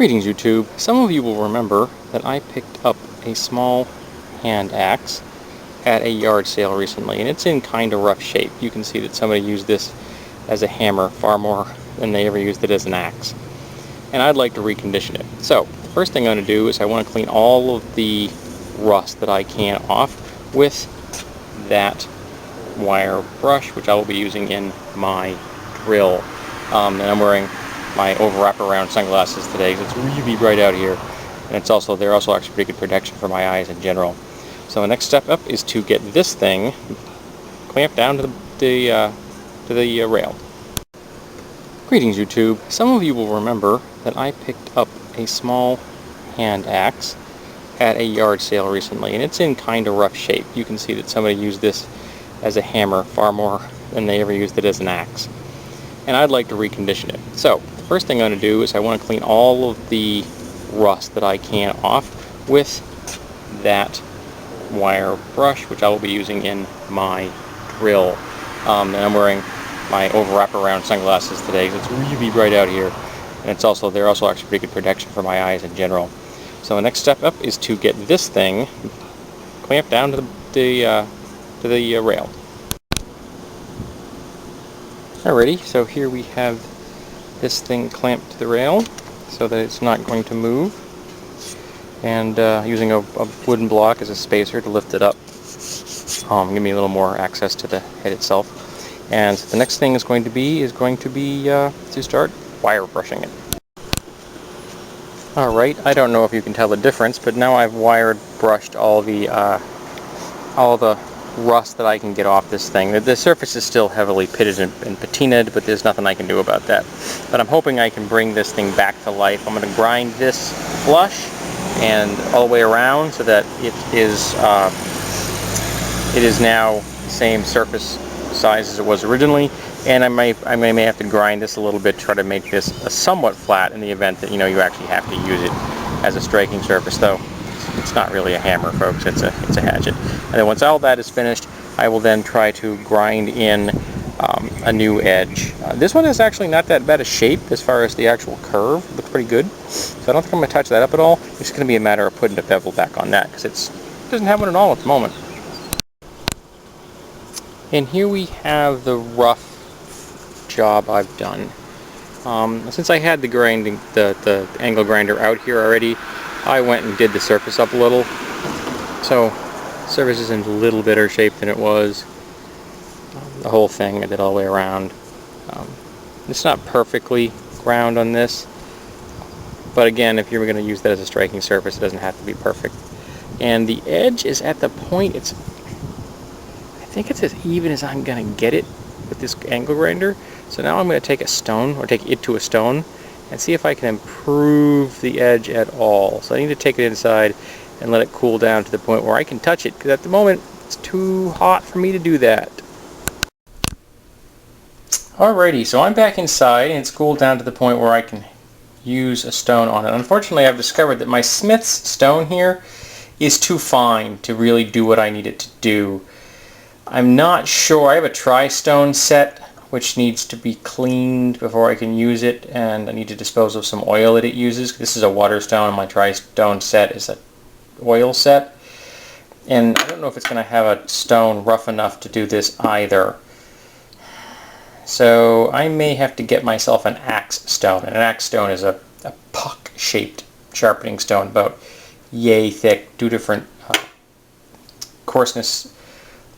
Greetings YouTube. Some of you will remember that I picked up a small hand axe at a yard sale recently, and it's in kind of rough shape. You can see that somebody used this as a hammer far more than they ever used it as an axe. And I'd like to recondition it. So, the first thing I'm going to do is I want to clean all of the rust that I can off with that wire brush, which I will be using in my drill. And I'm wearing my wraparound sunglasses today because it's really bright out here, and they're also actually pretty good protection for my eyes in general. So the next step up is to get this thing clamped down to the rail. Greetings YouTube. Some of you will remember that I picked up a small hand axe at a yard sale recently, and it's in kind of rough shape. You can see that somebody used this as a hammer far more than they ever used it as an axe. And I'd like to recondition it. So, the first thing I'm going to do is I want to clean all of the rust that I can off with that wire brush, which I will be using in my drill. And I'm wearing my wraparound sunglasses today because it's really bright out here, and they're also actually pretty good protection for my eyes in general. So the next step up is to get this thing clamped down to the rail. Alrighty, so here we have this thing clamped to the rail so that it's not going to move, and using a wooden block as a spacer to lift it up, give me a little more access to the head itself. And the next thing is going to be to start wire brushing it. Alright, I don't know if you can tell the difference, but now I've brushed all the rust that I can get off this thing. The surface is still heavily pitted and patinaed, but there's nothing I can do about that. But I'm hoping I can bring this thing back to life. I'm going to grind this flush and all the way around so that it is now the same surface size as it was originally. And I may have to grind this a little bit to try to make this somewhat flat in the event that you actually have to use it as a striking surface, though. It's not really a hammer, folks. It's a hatchet. And then once all that is finished, I will then try to grind in a new edge. This one is actually not that bad a shape as far as the actual curve. It looks pretty good. So I don't think I'm going to touch that up at all. It's going to be a matter of putting the bevel back on that because it doesn't have one at all at the moment. And here we have the rough job I've done. Since I had the angle grinder out here already, I went and did the surface up a little, so the surface is in a little better shape than it was. The whole thing I did all the way around. It's not perfectly ground on this, but again, if you're going to use that as a striking surface, it doesn't have to be perfect. And the edge is at the point I think it's as even as I'm going to get it with this angle grinder. So now I'm going to take a stone, or take it to a stone, and see if I can improve the edge at all. So I need to take it inside and let it cool down to the point where I can touch it, because at the moment it's too hot for me to do that. Alrighty, so I'm back inside and it's cooled down to the point where I can use a stone on it. Unfortunately, I've discovered that my Smith's stone here is too fine to really do what I need it to do. I'm not sure. I have a tri-stone set which needs to be cleaned before I can use it, and I need to dispose of some oil that it uses. This is a water stone, and my tri-stone set is an oil set. And I don't know if it's going to have a stone rough enough to do this either. So I may have to get myself an axe stone. And an axe stone is a puck-shaped sharpening stone, about yay thick, 2 different coarseness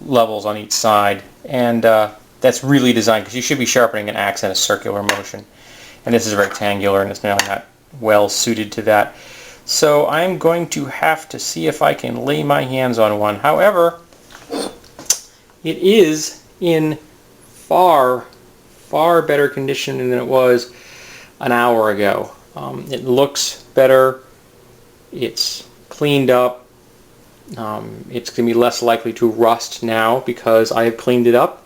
levels on each side. And that's really designed because you should be sharpening an axe in a circular motion. And this is rectangular, and it's now not well suited to that. So I'm going to have to see if I can lay my hands on one. However, it is in far better condition than it was an hour ago. It looks better. It's cleaned up. It's going to be less likely to rust now because I have cleaned it up.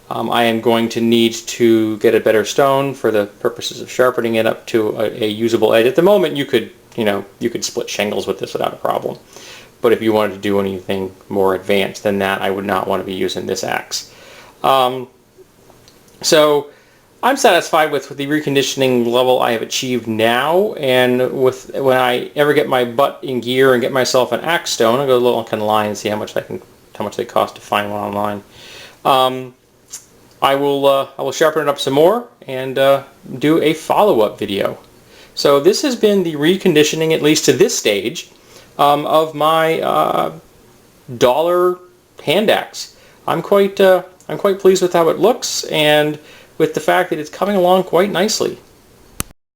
I am going to need to get a better stone for the purposes of sharpening it up to a usable edge. At the moment, you could split shingles with this without a problem. But if you wanted to do anything more advanced than that, I would not want to be using this axe. So I'm satisfied with the reconditioning level I have achieved now, and with when I ever get my butt in gear and get myself an axe stone, I'll go a little online and see how much they cost to find one online. I will sharpen it up some more and do a follow-up video. So this has been the reconditioning, at least to this stage, of my dollar hand axe. I'm quite pleased with how it looks and with the fact that it's coming along quite nicely.